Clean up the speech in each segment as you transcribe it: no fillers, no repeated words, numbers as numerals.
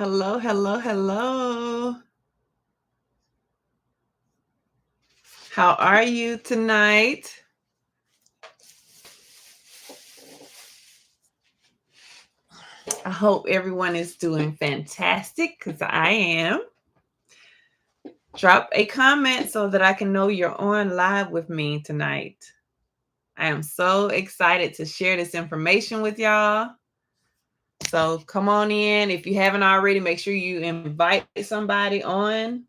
Hello, hello, hello. How are you tonight? I hope everyone is doing fantastic because I am. Drop a comment so that I can know you're on live with me tonight. I am so excited to share this information with y'all. So come on in. If you haven't already, make sure you invite somebody on.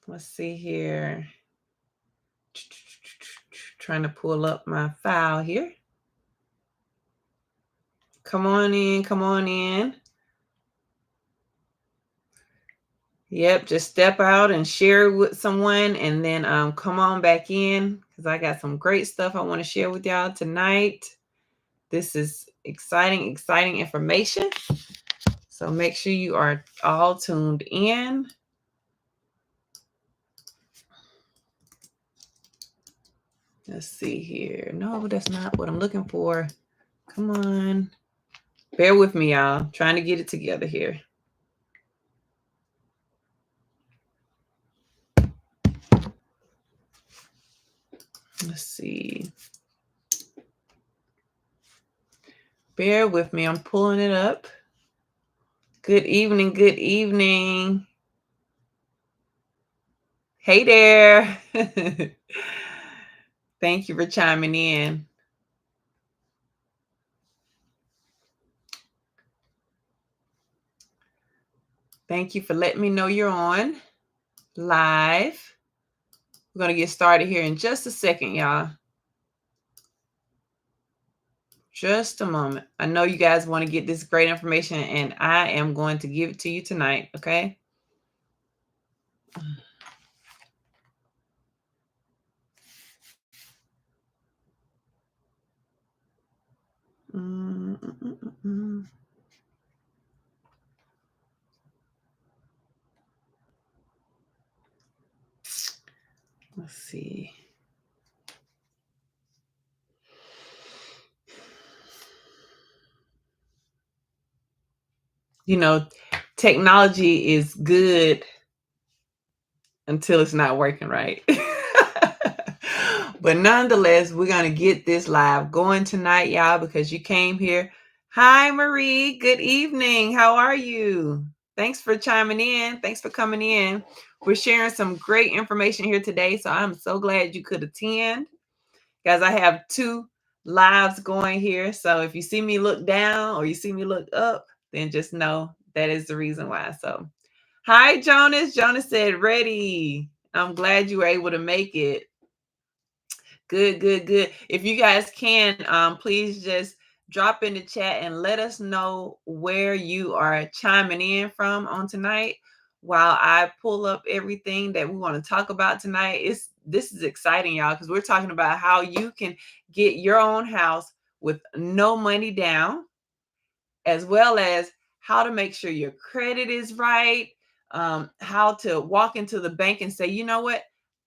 Let's see here. Trying to pull up my file here. Come on in, come on in. Yep, just step out and share with someone and then come on back in because I got some great stuff I want to share with y'all tonight. This is exciting, exciting information. So make sure you are all tuned in. Let's see here. No, that's not what I'm looking for. Come on. Bear with me, y'all. Trying to get it together here. Let's see. Bear with me. I'm pulling it up. Good evening. Good evening. Hey there. Thank you for chiming in. Thank you for letting me know you're on live. We're going to get started here in just a second, y'all. Just a moment. I know you guys want to get this great information, and I am going to give it to you tonight, okay? Let's see. You know, technology is good until it's not working right. But nonetheless, we're going to get this live going tonight, y'all, because you came here. Hi, Marie. Good evening. How are you? Thanks for chiming in. Thanks for coming in. We're sharing some great information here today, so I'm so glad you could attend. Guys, I have two lives going here, so if you see me look down or you see me look up, then just know that is the reason why. So, hi, Jonas. Jonas said, ready. I'm glad you were able to make it. Good, good, good. If you guys can, please just drop in the chat and let us know where you are chiming in from on tonight while I pull up everything that we want to talk about tonight. This is exciting, y'all, because we're talking about how you can get your own house with no money down, as well as how to make sure your credit is right, how to walk into the bank and say, you know what,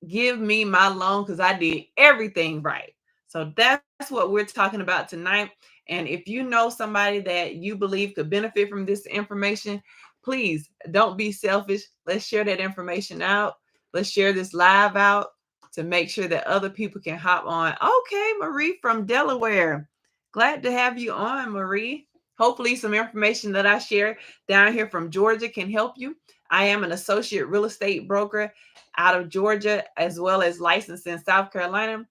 give me my loan because I did everything right. So that's what we're talking about tonight. And if you know somebody that you believe could benefit from this information, please don't be selfish. Let's share that information out. Let's share this live out to make sure that other people can hop on. Okay, Marie from Delaware. Glad to have you on, Marie. Hopefully some information that I share down here from Georgia can help you. I am an associate real estate broker out of Georgia, as well as licensed in South Carolina.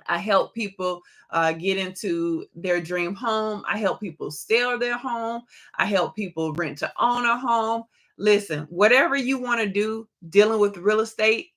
I help people get into their dream home. I help people sell their home. I help people rent to own a home. Listen, whatever you want to do dealing with real estate,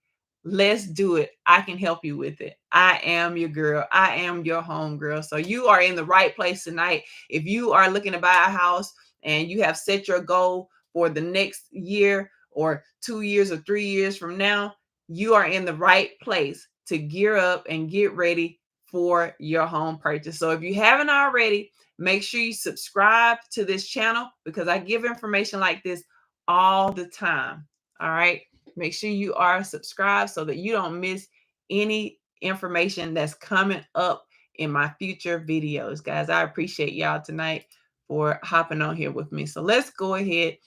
let's do it. I can help you with it. I am your girl. I am your home girl. So you are in the right place tonight. If you are looking to buy a house and you have set your goal for the next year or 2 years or 3 years from now, you are in the right place to gear up and get ready for your home purchase. So if you haven't already, make sure you subscribe to this channel because I give information like this all the time. All right. Make sure you are subscribed so that you don't miss any information that's coming up in my future videos, guys. I appreciate y'all tonight for hopping on here with me. So let's go ahead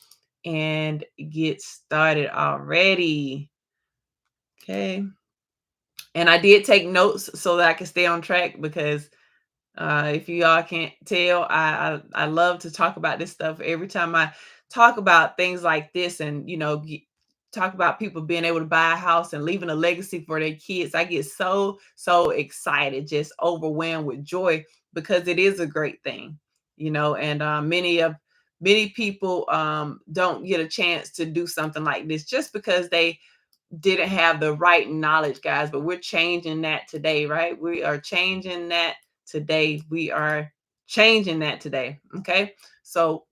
and get started already. Okay. And I did take notes so that I can stay on track because if you all can't tell, I love to talk about this stuff. Every time I talk about things like this, and talk about people being able to buy a house and leaving a legacy for their kids, I get so excited, just overwhelmed with joy because it is a great thing, And many people don't get a chance to do something like this just because they didn't have the right knowledge, guys. But we're changing that today, right? We are changing that today. We are changing that today. Okay. So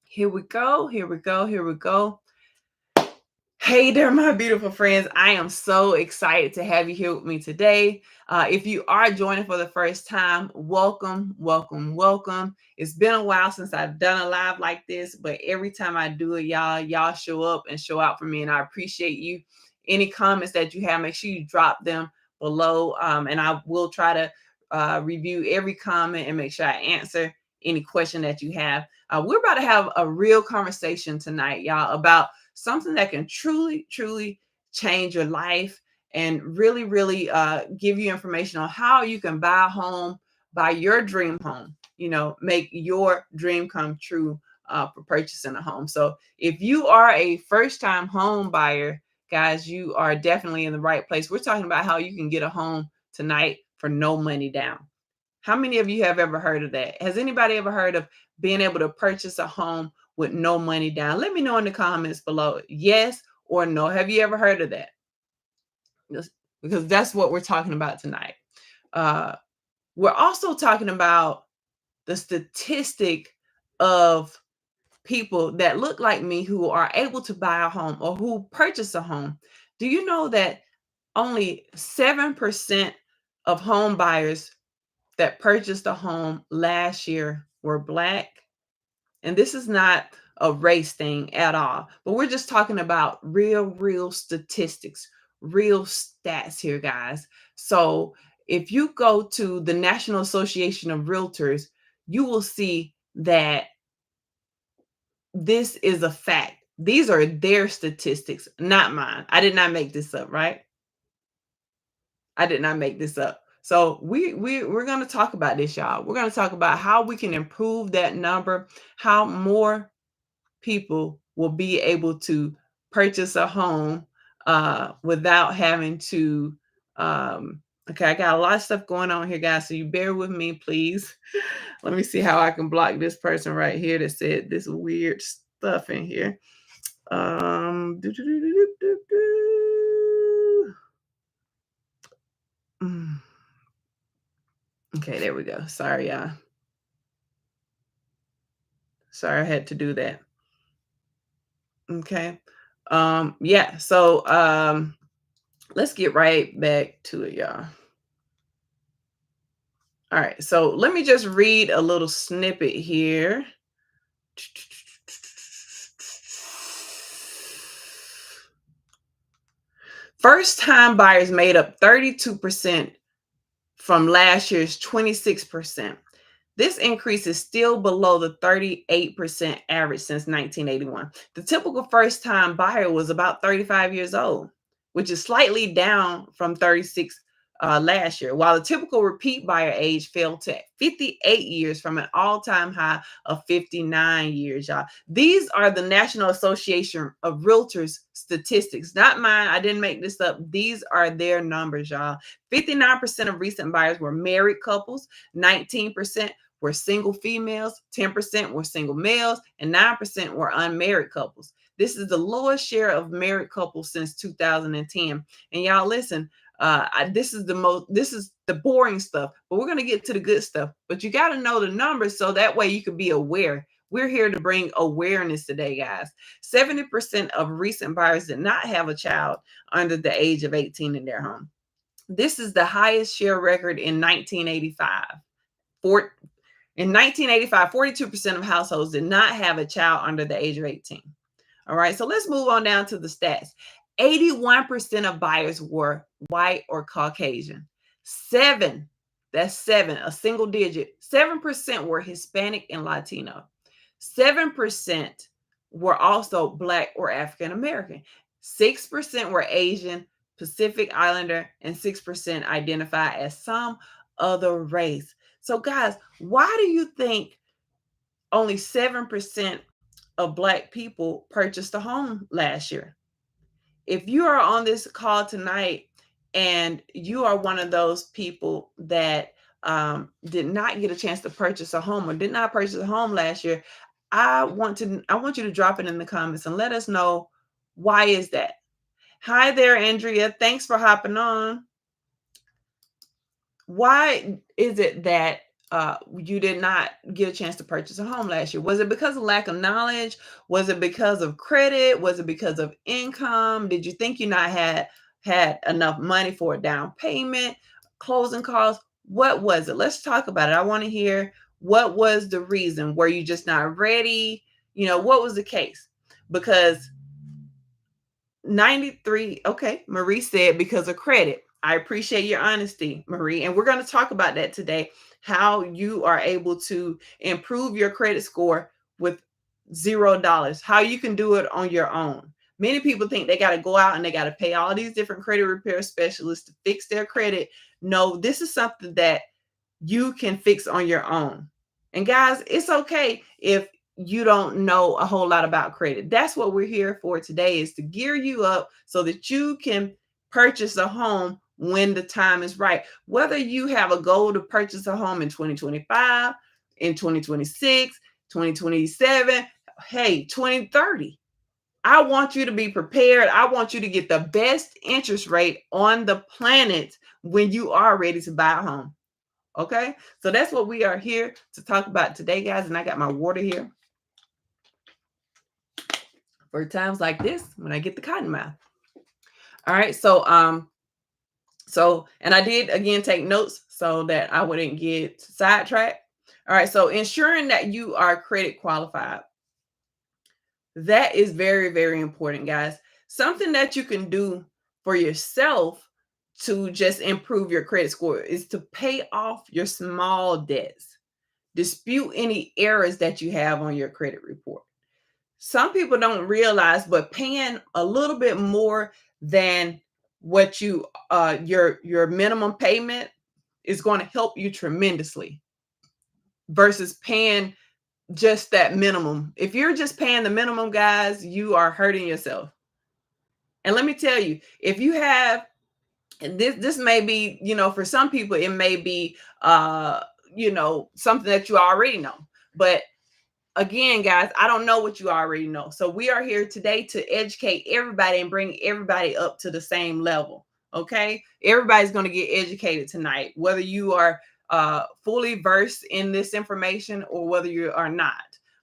here we go. Here we go. Here we go. Hey there, my beautiful friends. I am so excited to have you here with me today. If you are joining for the first time, welcome, welcome, welcome. It's been a while since I've done a live like this, but every time I do it, y'all show up and show out for me, and I appreciate you. Any comments that you have, make sure you drop them below, and I will try to review every comment and make sure I answer any question that you have. We're about to have a real conversation tonight, y'all, about something that can truly change your life and really give you information on how you can buy a home, buy your dream home, make your dream come true for purchasing a home. So if you are a first-time home buyer, guys, you are definitely in the right place. We're talking about how you can get a home tonight for no money down. How many of you have ever heard of that? Has anybody ever heard of being able to purchase a home with no money down? Let me know in the comments below, yes or no. Have you ever heard of that? Because that's what we're talking about tonight. We're also talking about the statistic of people that look like me who are able to buy a home or who purchase a home. Do you know that only 7% of home buyers that purchased a home last year were Black? And this is not a race thing at all, but we're just talking about real statistics, real stats here, guys. So if you go to the National Association of Realtors, you will see that this is a fact. These are their statistics, not mine. I did not make this up, right? I did not make this up. So we're going to talk about this, y'all. We're going to talk about how we can improve that number, how more people will be able to purchase a home without having to. Okay, I got a lot of stuff going on here, guys. So you bear with me, please. Let me see how I can block this person right here that said this weird stuff in here. Do, do, do, do, do, do. Okay, there we go. Sorry, y'all. Sorry, I had to do that. Okay. Yeah, so let's get right back to it, y'all. All right, so let me just read a little snippet here. First time buyers made up 32% from last year's 26%. This increase is still below the 38% average since 1981. The typical first-time buyer was about 35 years old, which is slightly down from 36 last year, while the typical repeat buyer age fell to 58 years from an all-time high of 59 years, y'all. These are the National Association of Realtors statistics, not mine. I didn't make this up. These are their numbers, y'all. 59% of recent buyers were married couples, 19% were single females, 10% were single males, and 9% were unmarried couples. This is the lowest share of married couples since 2010. And y'all listen, this is the boring stuff, but we're going to get to the good stuff. But you got to know the numbers so that way you can be aware. We're here to bring awareness today, guys. 70% of recent buyers did not have a child under the age of 18 in their home. This is the highest share record in 1985. In 1985, 42% of households did not have a child under the age of 18. All right, so let's move on down to the stats. 81% of buyers were white or Caucasian. 7 That's seven, a single digit. 7% were Hispanic and Latino. 7% were also Black or African American. 6% were Asian, Pacific Islander, and 6% identify as some other race. So, guys, why do you think only 7% of Black people purchased a home last year? If you are on this call tonight and you are one of those people that did not get a chance to purchase a home or did not purchase a home last year, I want you to drop it in the comments and let us know, why is that? Hi there, Andrea. Thanks for hopping on. Why is it that you did not get a chance to purchase a home last year? Was it because of lack of knowledge? Was it because of credit? Was it because of income? Did you think you not had enough money for a down payment, closing costs? What was it? Let's talk about it. I want to hear, what was the reason. Were you just not ready? What was the case? Because 93, okay, Marie said because of credit. I appreciate your honesty, Marie. And we're going to talk about that today, how you are able to improve your credit score with $0, how you can do it on your own. Many people think they got to go out and they got to pay all these different credit repair specialists to fix their credit. No, this is something that you can fix on your own. And guys, it's okay if you don't know a whole lot about credit. That's what we're here for today, is to gear you up so that you can purchase a home when the time is right. Whether you have a goal to purchase a home in 2025, in 2026, 2027, hey, 2030. I want you to be prepared. I want you to get the best interest rate on the planet when you are ready to buy a home. Okay, so that's what we are here to talk about today, guys. And I got my water here for times like this when I get the cotton mouth. All right, and I did again take notes so that I wouldn't get sidetracked. All right, so ensuring that you are credit qualified. That is very, very important, guys. Something that you can do for yourself to just improve your credit score is to pay off your small debts. Dispute any errors that you have on your credit report. Some people don't realize, but paying a little bit more than what your minimum payment is going to help you tremendously versus paying just that minimum. If you're just paying the minimum, guys, you are hurting yourself. And let me tell you, if you have, and this may be, for some people it may be something that you already know. But again, guys, I don't know what you already know. So we are here today to educate everybody and bring everybody up to the same level. Okay, everybody's going to get educated tonight, whether you are fully versed in this information or whether you are not.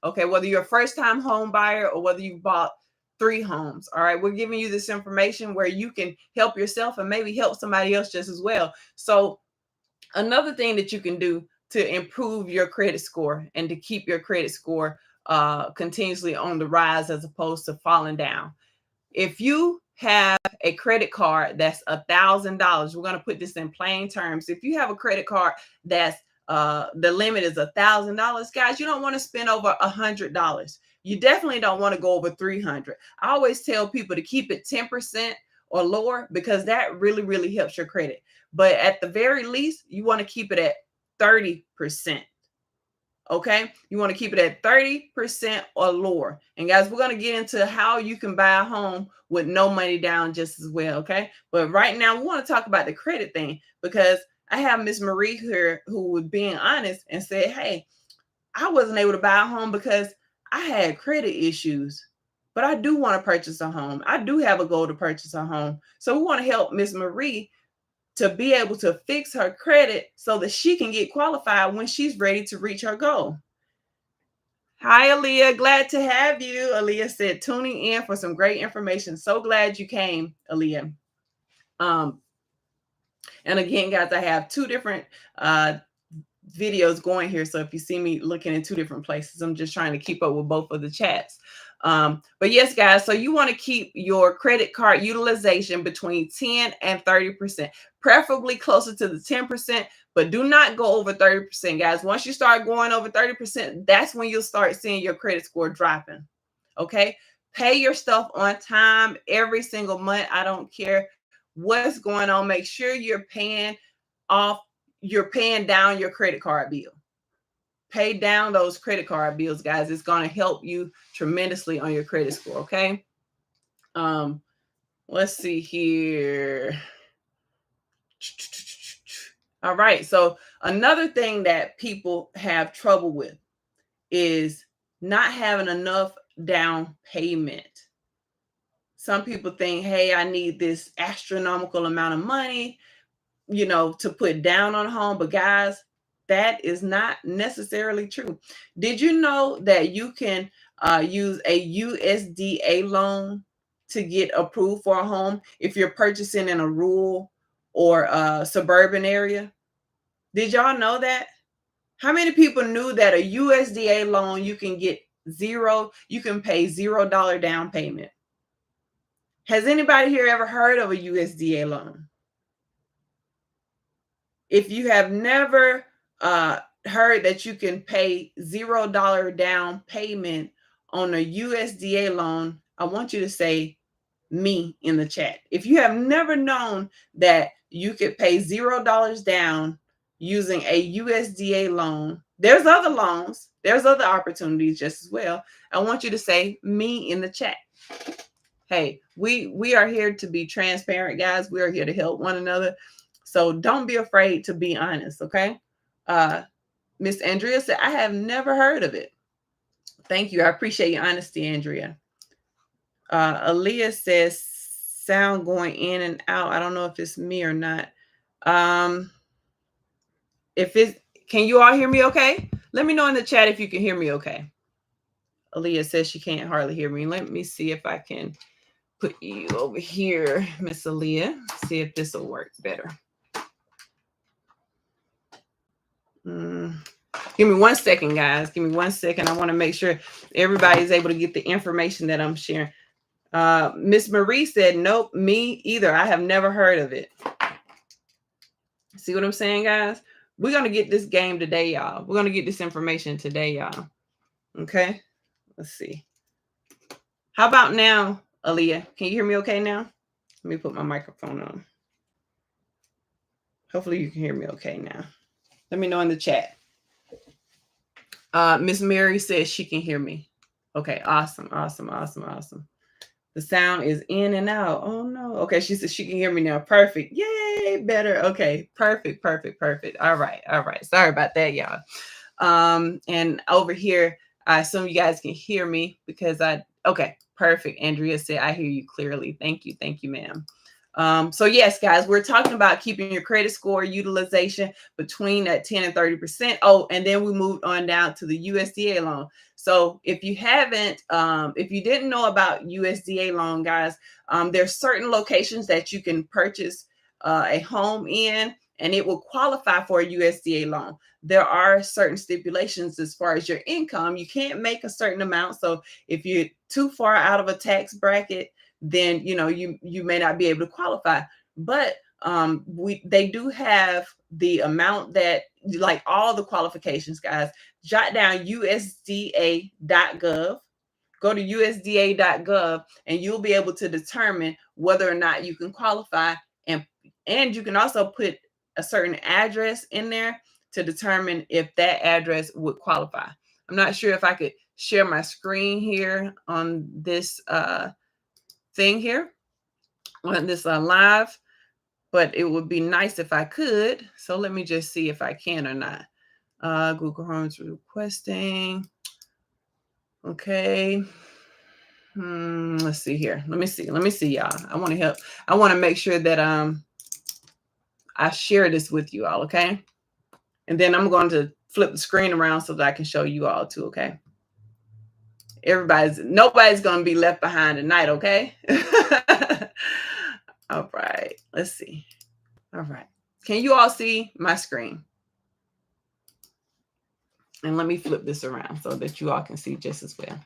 Okay, whether you're a first-time home buyer or whether you bought 3 homes. All right, we're giving you this information where you can help yourself and maybe help somebody else just as well. So another thing that you can do to improve your credit score and to keep your credit score continuously on the rise as opposed to falling down. If you have a credit card that's $1,000, we're going to put this in plain terms. If you have a credit card that's the limit is $1,000, guys, you don't want to spend over $100. You definitely don't want to go over 300. I always tell people to keep it 10% or lower because that really, really helps your credit. But at the very least, you want to keep it at 30%. Okay, you want to keep it at 30% or lower. And guys, we're going to get into how you can buy a home with no money down just as well. Okay, but right now we want to talk about the credit thing because I have Miss Marie here who was being honest and said, hey, I wasn't able to buy a home because I had credit issues, but I do want to purchase a home. I do have a goal to purchase a home. So we want to help Miss Marie to be able to fix her credit so that she can get qualified when she's ready to reach her goal. Hi, Aaliyah. Glad to have you. Aaliyah said, tuning in for some great information. So glad you came, Aaliyah. And again, guys, I have 2 different videos going here. So if you see me looking in 2 different places, I'm just trying to keep up with both of the chats. But yes, guys, so you want to keep your credit card utilization between 10 and 30%, preferably closer to the 10%, but do not go over 30%, guys. Once you start going over 30%, that's when you'll start seeing your credit score dropping. Okay. Pay your stuff on time every single month. I don't care what's going on. Make sure you're paying down your credit card bill. Pay down those credit card bills, guys. It's going to help you tremendously on your credit score. Okay. Let's see here. All right. So another thing that people have trouble with is not having enough down payment. Some people think, hey, I need this astronomical amount of money, to put down on a home. But guys, that is not necessarily true. Did you know that you can use a USDA loan to get approved for a home if you're purchasing in a rural or suburban area? Did y'all know that? How many people knew that a USDA loan you can pay $0 down payment? Has anybody here ever heard of a USDA loan? If you have never heard that you can pay $0 down payment on a USDA loan, I want you to say me in the chat. If you have never known that you could pay $0 down using a USDA loan, there's other loans, there's other opportunities just as well. I want you to say me in the chat. Hey, we are here to be transparent, guys. We are here to help one another. So don't be afraid to be honest, okay? Miss Andrea said, I have never heard of it. Thank you. I appreciate your honesty, Andrea. Aaliyah says, sound going in and out. I don't know if it's me or not. Can you all hear me okay? Let me know in the chat if you can hear me okay. Aaliyah says she can't hardly hear me. Let me see if I can put you over here, Miss Aaliyah. See if this will work better. Give me 1 second, guys. Give me 1 second. I want to make sure everybody's able to get the information that I'm sharing. Miss Marie said, nope, me either. I have never heard of it. See what I'm saying, guys? We're going to get this game today, y'all. We're going to get this information today, y'all. Okay. Let's see. How about now, Aaliyah? Can you hear me okay now? Let me put my microphone on. Hopefully you can hear me okay now. Let me know in the chat. Miss Mary says she can hear me. Okay, awesome. The sound is in and out. Oh no. Okay, she says she can hear me now. Perfect. Yay, better. Okay, perfect. All right. Sorry about that, y'all. And over here, I assume you guys can hear me because okay, perfect. Andrea said, I hear you clearly. Thank you, ma'am. So yes, guys, we're talking about keeping your credit score utilization between that 10 and 30%. Oh, and then we moved on down to the USDA loan. So if you didn't know about USDA loan, guys, there's certain locations that you can purchase a home in, and it will qualify for a USDA loan. There are certain stipulations as far as your income. You can't make a certain amount. So if you're too far out of a tax bracket, then you may not be able to qualify. But they do have the amount that, like, all the qualifications, guys. Jot down USDA.gov. Go to USDA.gov and you'll be able to determine whether or not you can qualify. And you can also put a certain address in there to determine if that address would qualify. I'm not sure if I could share my screen here on this thing here on this live, but it would be nice if I could. So let me just see if I can or not. Google Chrome's requesting. Okay. Let's see here. Let me see, y'all. I want to help. I want to make sure that I share this with you all, okay? And then I'm going to flip the screen around so that I can show you all too, okay? Nobody's going to be left behind tonight, okay? All right, let's see. All right. Can you all see my screen? And let me flip this around so that you all can see just as well.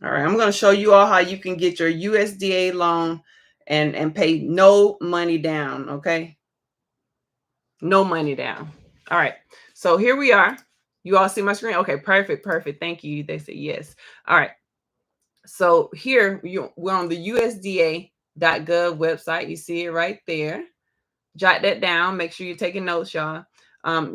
All right, I'm going to show you all how you can get your USDA loan and pay no money down. Okay, no money down. All right, so here we are. You all see my screen? Okay, perfect, perfect. Thank you. They said yes. All right. So here we're on the USDA.gov website. You see it right there. Jot that down. Make sure you're taking notes, y'all.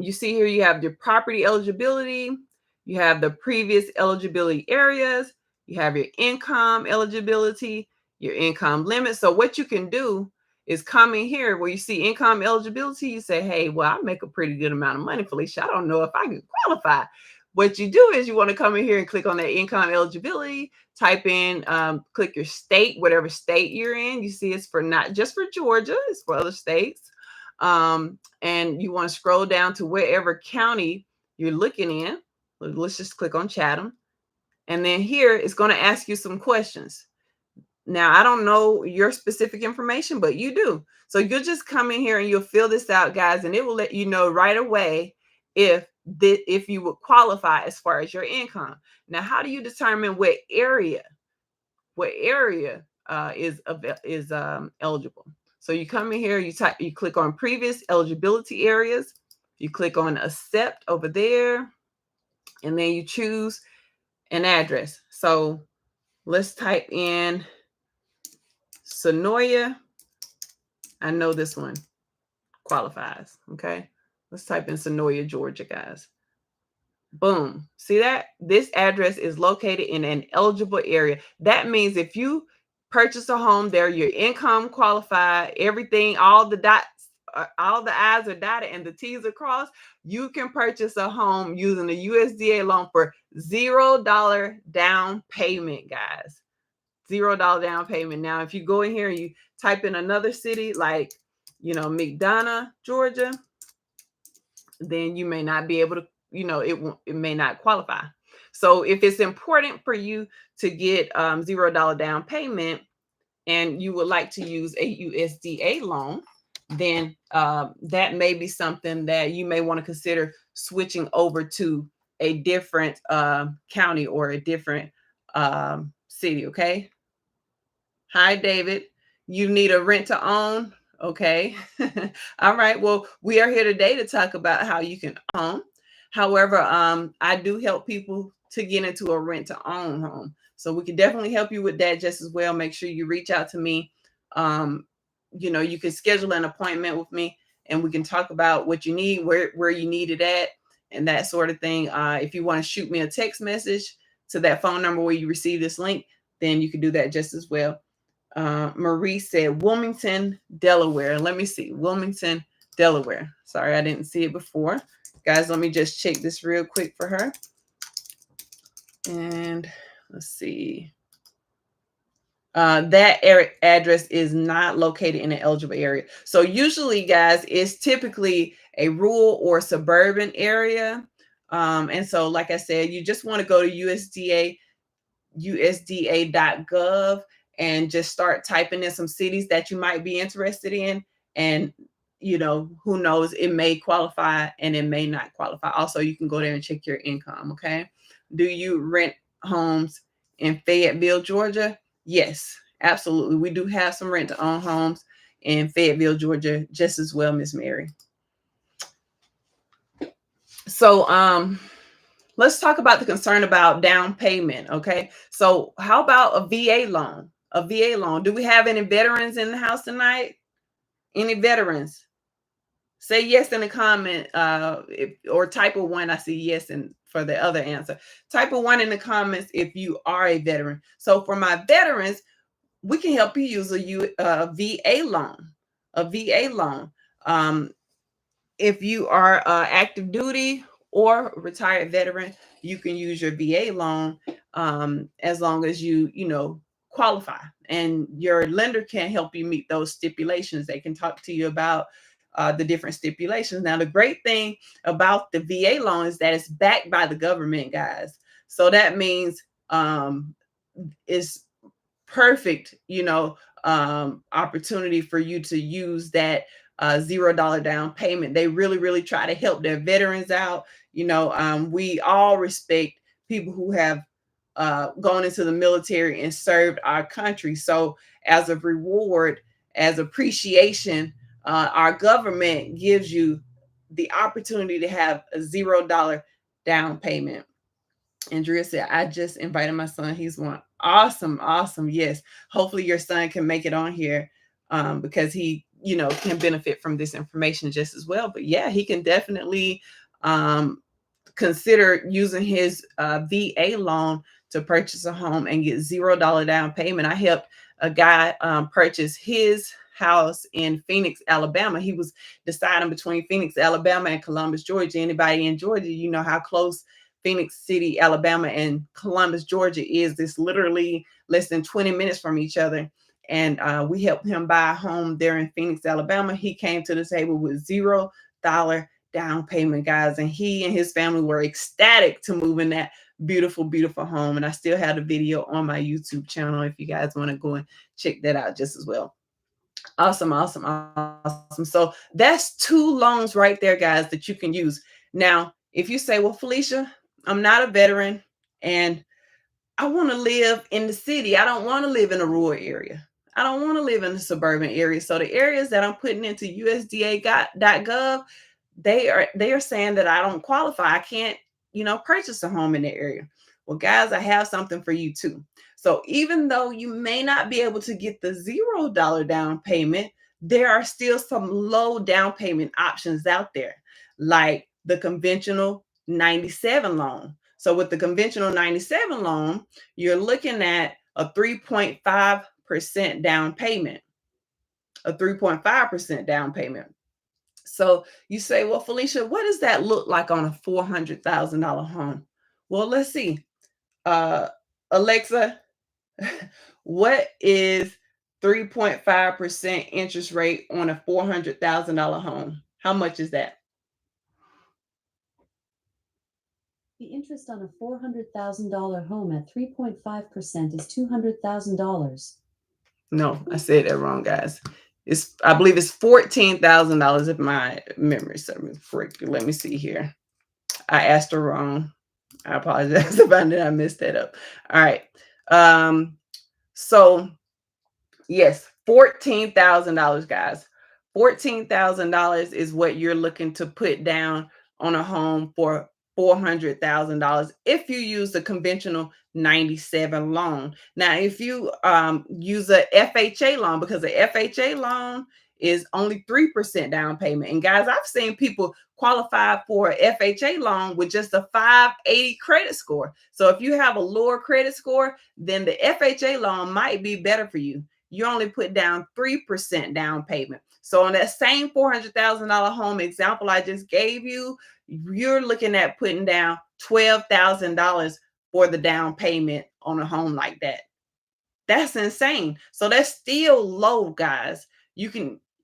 You see here you have your property eligibility. You have the previous eligibility areas. You have your income eligibility, your income limit. So what you can do is come in here where you see income eligibility. You say, hey, well, I make a pretty good amount of money, Felicia. I don't know if I can qualify. What you do is you want to come in here and click on that income eligibility, type in, click your state, whatever state you're in. You see it's for not just for Georgia, it's for other states. And you want to scroll down to wherever county you're looking in. Let's just click on Chatham. And then here it's going to ask you some questions. Now, I don't know your specific information, but you do. So you'll just come in here and you'll fill this out, guys, and it will let you know right away if you would qualify as far as your income. Now, how do you determine what area is eligible? So you come in here, you click on previous eligibility areas, you click on accept over there, and then you choose an address. So let's type in Sonoya. I know this one qualifies. Okay. Let's type in Sonoya, Georgia, guys. Boom. See that? This address is located in an eligible area. That means if you purchase a home there, your income qualified, everything, all the dots, all the I's are dotted and the T's are crossed, you can purchase a home using a USDA loan for $0 down payment, guys. $0 down payment. Now, if you go in here and you type in another city like, McDonough, Georgia, then you may not be able to, it may not qualify. So if it's important for you to get $0 down payment and you would like to use a USDA loan, then that may be something that you may want to consider switching over to a different county or a different city. Okay. Hi, David. You need a rent to own? Okay. All right. Well, we are here today to talk about how you can own. However, I do help people to get into a rent to own home. So we can definitely help you with that just as well. Make sure you reach out to me. You can schedule an appointment with me and we can talk about what you need, where you need it at, and that sort of thing. If you want to shoot me a text message to that phone number where you receive this link, then you can do that just as well. Marie said Wilmington, Delaware. Let me see. Wilmington, Delaware. Sorry, I didn't see it before. Guys, let me just check this real quick for her. And let's see. That address is not located in an eligible area. So usually, guys, it's typically a rural or suburban area. And so, like I said, you just want to go to USDA.gov and just start typing in some cities that you might be interested in. And, who knows, it may qualify and it may not qualify. Also, you can go there and check your income. Okay. Do you rent homes in Fayetteville, Georgia? Yes, absolutely. We do have some rent to own homes in Fayetteville, Georgia, just as well, Miss Mary. So, let's talk about the concern about down payment. Okay. So how about a VA loan? A VA loan. Do we have any veterans in the house tonight? Any veterans? Say yes in the comment, or type of one. I see yes and for the other answer. Type of one in the comments if you are a veteran. So for my veterans, we can help you use a VA loan. A VA loan. If you are active duty or retired veteran, you can use your VA loan as long as you qualify, and your lender can help you meet those stipulations. They can talk to you about the different stipulations. Now, the great thing about the VA loan is that it's backed by the government, guys. So that means it's perfect, opportunity for you to use that $0 down payment. They really, really try to help their veterans out. We all respect people who have gone into the military and served our country. So as a reward, as appreciation, our government gives you the opportunity to have a $0 down payment. Andrea said, I just invited my son. He's one. Awesome. Awesome. Yes. Hopefully your son can make it on here, because he, can benefit from this information just as well. But yeah, he can definitely consider using his VA loan to purchase a home and get $0 down payment. I helped a guy purchase his house in Phoenix, Alabama. He was deciding between Phoenix, Alabama and Columbus, Georgia. Anybody in Georgia, you know how close Phoenix City, Alabama and Columbus, Georgia is. This literally less than 20 minutes from each other. And we helped him buy a home there in Phoenix, Alabama. He came to the table with $0 down payment, guys. And he and his family were ecstatic to move in that beautiful, beautiful home. And I still have the video on my YouTube channel if you guys want to go and check that out just as well. Awesome, awesome, awesome. So that's 2 loans right there, guys, that you can use. Now, if you say, well, Felicia, I'm not a veteran and I want to live in the city. I don't want to live in a rural area. I don't want to live in a suburban area. So the areas that I'm putting into USDA.gov, they are saying that I don't qualify. I can't, purchase a home in the area. Well, guys, I have something for you too. So even though you may not be able to get the $0 down payment, there are still some low down payment options out there, like the conventional 97 loan. So with the conventional 97 loan, you're looking at a 3.5% down payment, a 3.5% down payment. So you say, well, Felicia, what does that look like on a $400,000 home? Well, let's see. Alexa, what is 3.5% interest rate on a $400,000 home? How much is that? The interest on a $400,000 home at 3.5% is $200,000. No, I said that wrong, guys. I believe it's $14,000 if my memory serves me correctly. Let me see here. I asked her wrong. I apologize if I messed that up. All right. So yes, $14,000, guys. $14,000 is what you're looking to put down on a home for $400,000 if you use the conventional 97 loan. Now, if you use a FHA loan, because the FHA loan is only 3% down payment. And guys, I've seen people qualify for a FHA loan with just a 580 credit score. So if you have a lower credit score, then the FHA loan might be better for you. You only put down 3% down payment. So on that same $400,000 home example I just gave you, you're looking at putting down $12,000 for the down payment on a home like that. That's insane. So that's still low, guys.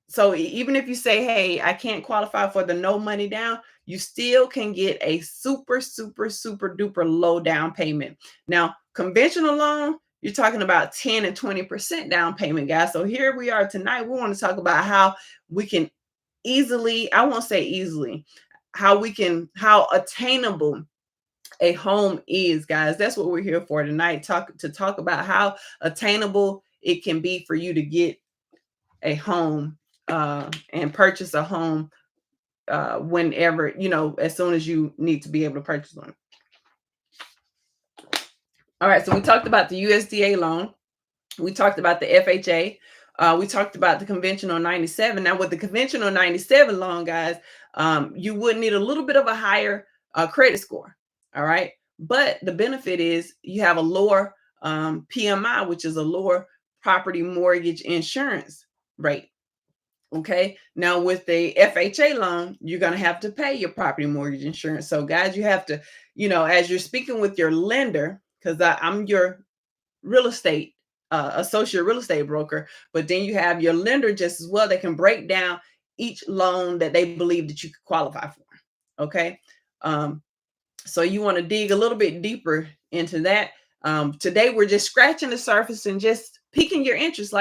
So even if you say, hey, I can't qualify for the no money down, you still can get a super, super, super duper low down payment. Now, conventional loan, you're talking about 10 and 20% down payment, guys. So here we are tonight. We want to talk about how we can easily, I won't say easily, how attainable a home is, guys. That's what we're here for tonight, to talk about how attainable it can be for you to get a home and purchase a home whenever, as soon as you need to be able to purchase one. All right, so we talked about the USDA loan. We talked about the FHA. We talked about the conventional 97. Now, with the conventional 97 loan, guys, you would need a little bit of a higher credit score. All right. But the benefit is you have a lower PMI, which is a lower property mortgage insurance rate. Okay. Now, with the FHA loan, you're going to have to pay your property mortgage insurance. So, guys, you have to, as you're speaking with your lender, because I'm your real estate associate real estate broker, but then you have your lender just as well that can break down each loan that they believe that you could qualify for. Okay. So you want to dig a little bit deeper into that. Today we're just scratching the surface and just piquing your interest,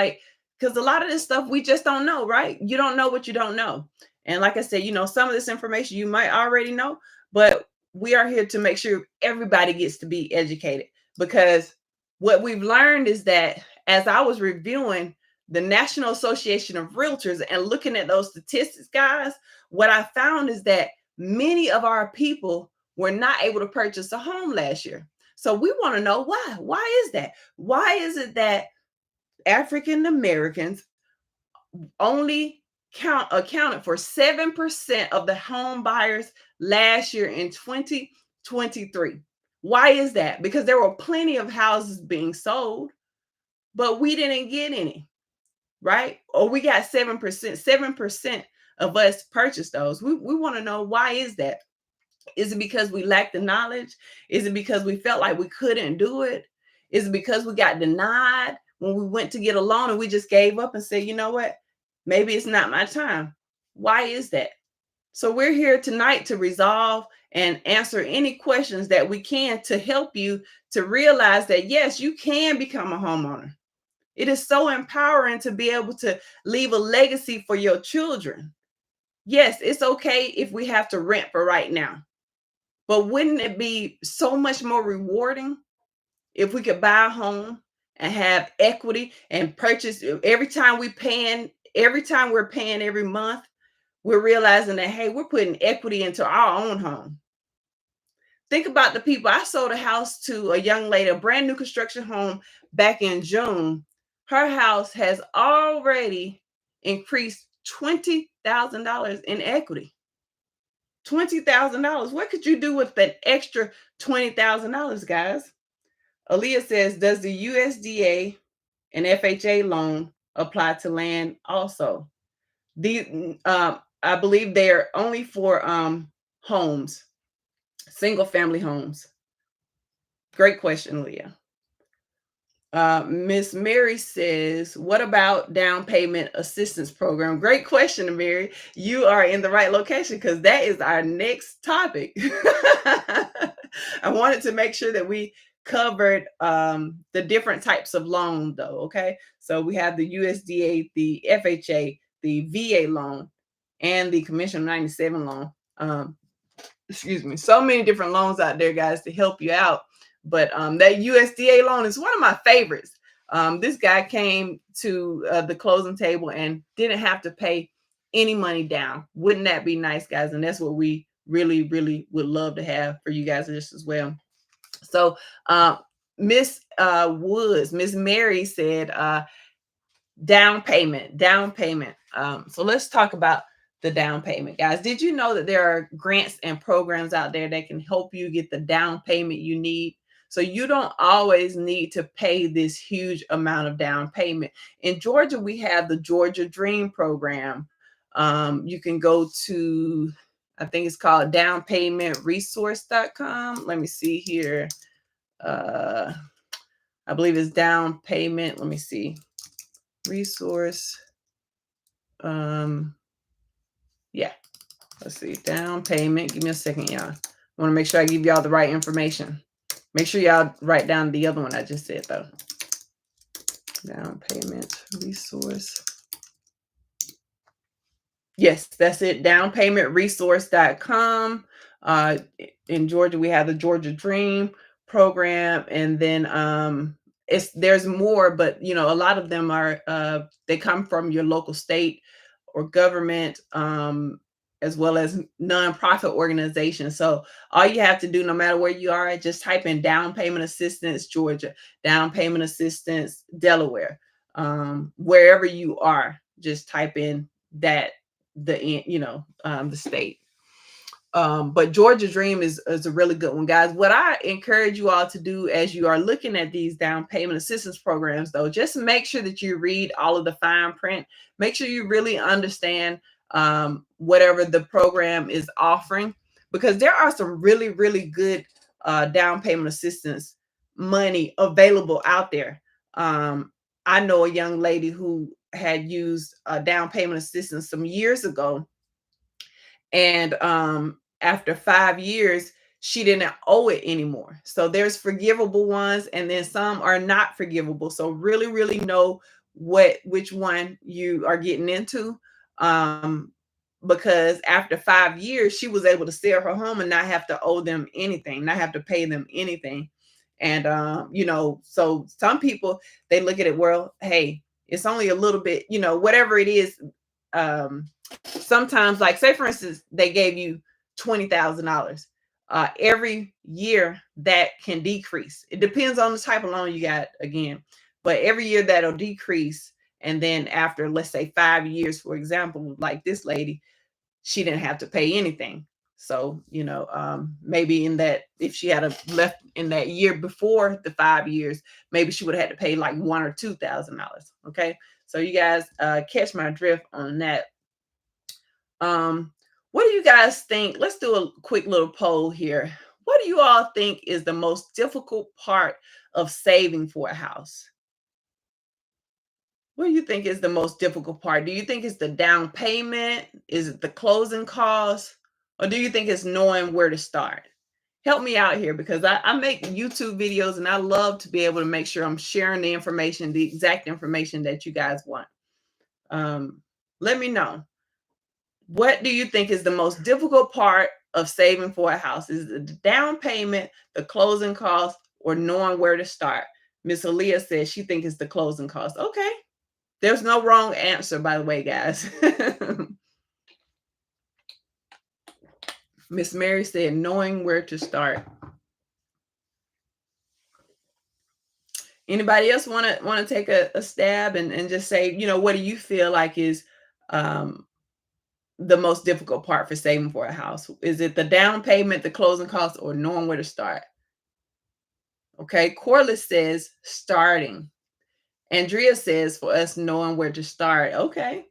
because a lot of this stuff we just don't know, right? You don't know what you don't know. And like I said, some of this information you might already know, but we are here to make sure everybody gets to be educated, because what we've learned is that, as I was reviewing the National Association of Realtors and looking at those statistics, guys, what I found is that many of our people were not able to purchase a home last year. So we want to know why. Why is that? Why is it that African Americans only accounted for 7% of the home buyers last year in 2023? Why is that? Because there were plenty of houses being sold, but we didn't get any, right? Or we got 7%. 7% of us purchased those. We want to know, why is that? Is it because we lack the knowledge? Is it because we felt like we couldn't do it? Is it because we got denied when we went to get a loan and we just gave up and said, you know what? Maybe it's not my time. Why is that? So we're here tonight to resolve and answer any questions that we can to help you to realize that, yes, you can become a homeowner. It is so empowering to be able to leave a legacy for your children. Yes, it's okay if we have to rent for right now. But wouldn't it be so much more rewarding if we could buy a home and have equity and purchase every time we're paying every month, we're realizing that, hey, we're putting equity into our own home. Think about the people. I sold a house to a young lady, a brand new construction home back in June. Her house has already increased $20,000 in equity. $20,000. What could you do with an extra $20,000, guys? Aaliyah says, does the USDA and FHA loan apply to land also? I believe they're only for homes, single family homes. Great question, Leah. Miss Mary says, what about down payment assistance program? Great question, Mary. You are in the right location, because that is our next topic. I wanted to make sure that we covered the different types of loan, though. Okay. So we have the USDA, the FHA, the VA loan, and the Commission 97 loan. Excuse me. So many different loans out there, guys, to help you out. But that USDA loan is one of my favorites. This guy came to the closing table and didn't have to pay any money down. Wouldn't that be nice, guys? And that's what we really, really would love to have for you guys just as well. So Miss Woods, Miss Mary said, down payment. So let's talk about the down payment, guys. Did you know that there are grants and programs out there that can help you get the down payment you need? So you don't always need to pay this huge amount of down payment. In Georgia, we have the Georgia Dream program. You can go to, I think it's called downpaymentresource.com. Let me see here. I believe it's down payment. Let me see. Resource. Yeah. Let's see. Down payment. Give me a second, y'all. I want to make sure I give y'all the right information. Make sure y'all write down the other one I just said, though. Down payment resource. Yes, that's it. Downpaymentresource.com. In Georgia, we have the Georgia Dream program, and then there's more, but a lot of them are they come from your local state or government, as well as nonprofit organizations. So all you have to do, no matter where you are, just type in down payment assistance Georgia, down payment assistance Delaware, wherever you are. Just type in that the state. But Georgia Dream is a really good one, guys. What I encourage you all to do as you are looking at these down payment assistance programs, though, just make sure that you read all of the fine print. Make sure you really understand whatever the program is offering, because there are some really, really good down payment assistance money available out there. I know a young lady who had used down payment assistance some years ago, and after 5 years, she didn't owe it anymore. So there's forgivable ones, and then some are not forgivable. So really, really know which one you are getting into. because after 5 years, she was able to sell her home and not have to owe them anything, not have to pay them anything. And so some people, they look at it, well, hey, it's only a little bit, whatever it is. Sometimes, like, say for instance, they gave you $20,000. Every year that can decrease. It depends on the type of loan you got again, but every year that'll decrease. And then after, let's say 5 years, for example, like this lady, she didn't have to pay anything. So, maybe in that, if she had a left in that year before the 5 years, maybe she would have had to pay like $1,000 or $2,000. Okay. So you guys catch my drift on that. What do you guys think? Let's do a quick little poll here. What do you all think is the most difficult part of saving for a house? What do you think is the most difficult part? Do you think it's the down payment? Is it the closing costs? Or do you think it's knowing where to start? Help me out here, because I make YouTube videos and I love to be able to make sure I'm sharing the information, the exact information that you guys want. Let me know. What do you think is the most difficult part of saving for a house? Is it the down payment, the closing costs, or knowing where to start? Miss Aaliyah says she thinks it's the closing costs. Okay. There's no wrong answer, by the way, guys. Miss Mary said knowing where to start. Anybody else want to take a stab and just say, what do you feel like is the most difficult part for saving for a house? Is it the down payment, the closing costs, or knowing where to start? Okay, Corliss says starting. Andrea says for us knowing where to start. Okay.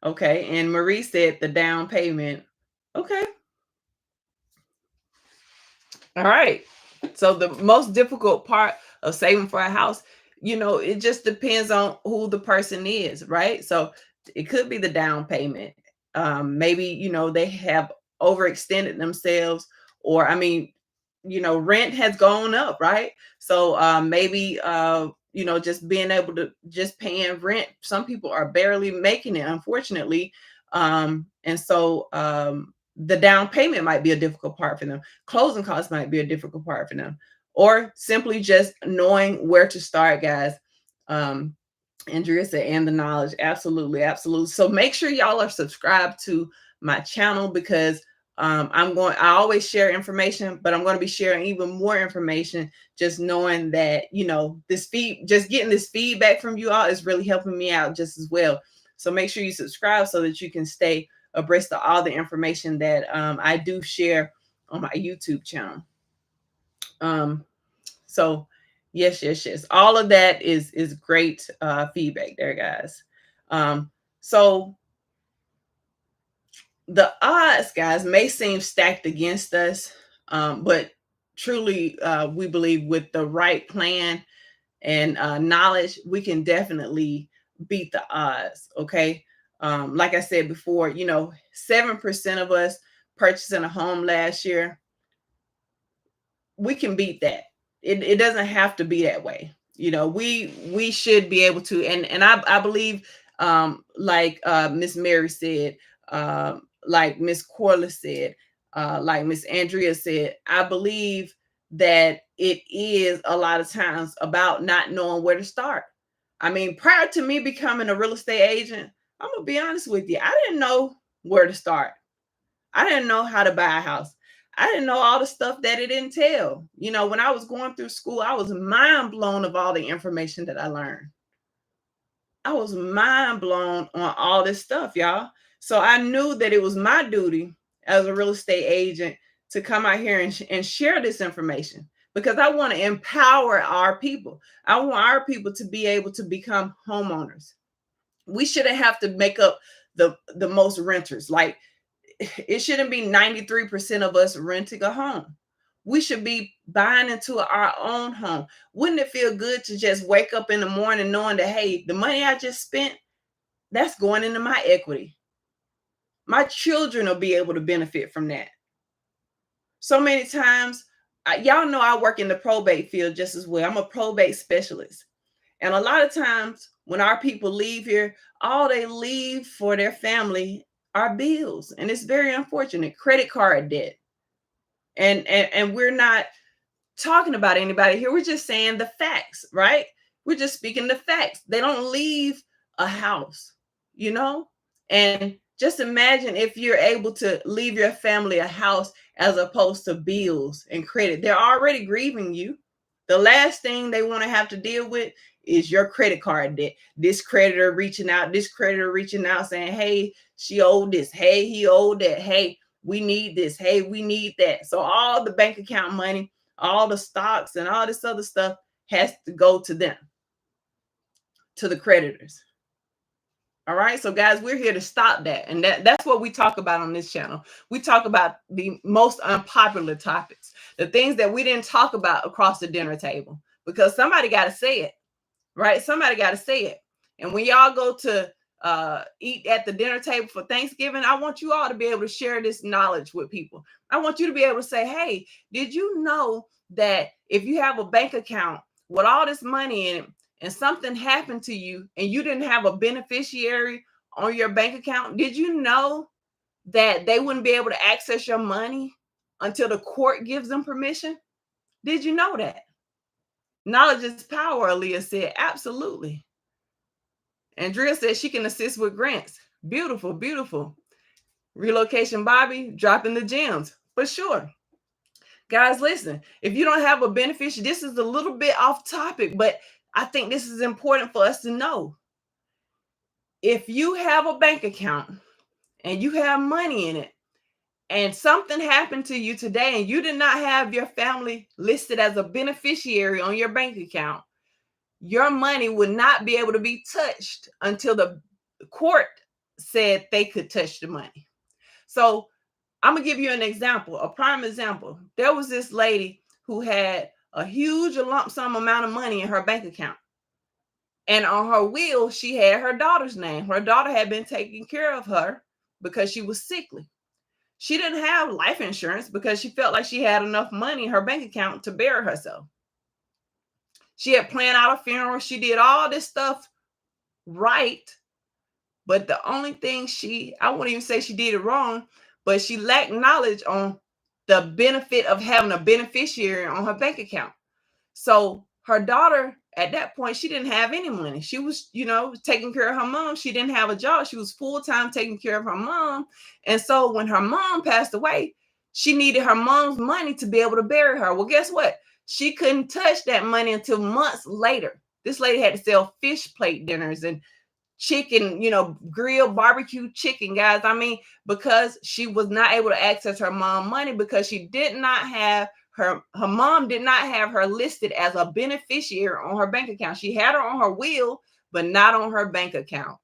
Okay, and Marie said the down payment. Okay. All right. So the most difficult part of saving for a house, it just depends on who the person is, right? So it could be the down payment. Maybe, they have overextended themselves, or, I mean, rent has gone up, right? So maybe, just being able to just paying rent. Some people are barely making it, unfortunately. And so the down payment might be a difficult part for them. Closing costs might be a difficult part for them, or simply just knowing where to start, guys. Andrea said, and the knowledge. Absolutely, absolutely. So make sure y'all are subscribed to my channel, because I always share information, but I'm going to be sharing even more information, just knowing that, just getting this feedback from you all is really helping me out just as well. So make sure you subscribe so that you can stay abreast of all the information that I do share on my YouTube channel. So yes. All of that is great feedback there, guys. So the odds, guys, may seem stacked against us, but truly, we believe with the right plan and knowledge, we can definitely beat the odds. Okay. Like I said before, 7% of us purchasing a home last year, we can beat that. It doesn't have to be that way. We should be able to, and I believe, like Miss Mary said, like Miss Corliss said, like Miss Andrea said, I believe that it is a lot of times about not knowing where to start. I mean, prior to me becoming a real estate agent, I'm gonna be honest with you, I didn't know where to start. I didn't know how to buy a house. I didn't know all the stuff that it entailed. When I was going through school, I was mind blown of all the information that I learned. I was mind blown on all this stuff, y'all. So I knew that it was my duty as a real estate agent to come out here and share this information, because I want to empower our people. I want our people to be able to become homeowners. We shouldn't have to make up the most renters. Like, it shouldn't be 93% of us renting a home. We should be buying into our own home. Wouldn't it feel good to just wake up in the morning knowing that, hey, the money I just spent, that's going into my equity. My children will be able to benefit from that. So many times, y'all know I work in the probate field just as well. I'm a probate specialist. And a lot of times when our people leave here, all they leave for their family our bills. And it's very unfortunate. Credit card debt. And we're not talking about anybody here. We're just saying the facts, right? We're just speaking the facts. They don't leave a house, you know? And just imagine if you're able to leave your family a house as opposed to bills and credit. They're already grieving you. The last thing they want to have to deal with is your credit card debt. This creditor reaching out saying, hey, she owed this. Hey, he owed that. Hey, we need this. Hey, we need that. So all the bank account money, all the stocks and all this other stuff has to go to them, to the creditors. All right. So guys, we're here to stop that. And that's what we talk about on this channel. We talk about the most unpopular topics, the things that we didn't talk about across the dinner table, because somebody got to say it, right? Somebody got to say it. And when y'all go to eat at the dinner table for Thanksgiving, I want you all to be able to share this knowledge with people. I want you to be able to say, hey, did you know that if you have a bank account with all this money in it and something happened to you and you didn't have a beneficiary on your bank account, did you know that they wouldn't be able to access your money until the court gives them permission? Did you know that? Knowledge is power, Aaliyah said. Absolutely. Andrea says she can assist with grants. Beautiful, beautiful. Relocation Bobby dropping the gems for sure. Guys, listen, if you don't have a beneficiary, this is a little bit off topic, but I think this is important for us to know. If you have a bank account and you have money in it, and something happened to you today and you did not have your family listed as a beneficiary on your bank account, your money would not be able to be touched until the court said they could touch the money. So I'm gonna give you an example, a prime example. There was this lady who had a huge lump sum amount of money in her bank account. And on her will, she had her daughter's name. Her daughter had been taking care of her because she was sickly. She didn't have life insurance because she felt like she had enough money in her bank account to bury herself. She had planned out a funeral. She did all this stuff right. But the only thing I wouldn't even say she did it wrong, but she lacked knowledge on the benefit of having a beneficiary on her bank account. So her daughter, at that point, she didn't have any money. She was, taking care of her mom. She didn't have a job. She was full-time taking care of her mom. And so when her mom passed away, she needed her mom's money to be able to bury her. Well, guess what? She couldn't touch that money until months later. This lady had to sell fish plate dinners and chicken, grilled barbecue chicken, guys. I mean, because she was not able to access her mom money because she did not have her mom did not have her listed as a beneficiary on her bank account. She had her on her will, but not on her bank account.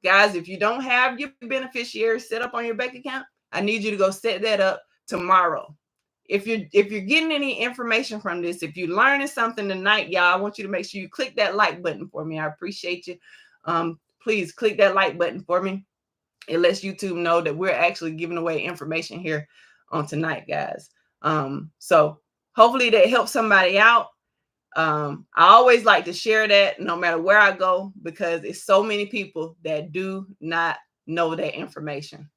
Guys, if you don't have your beneficiary set up on your bank account, I need you to go set that up tomorrow. If you're getting any information from this, if you're learning something tonight, y'all, I want you to make sure you click that like button for me. I appreciate you. Please click that like button for me. It lets YouTube know that we're actually giving away information here on tonight, guys. So hopefully that helps somebody out. I always like to share that no matter where I go, because it's so many people that do not know that information.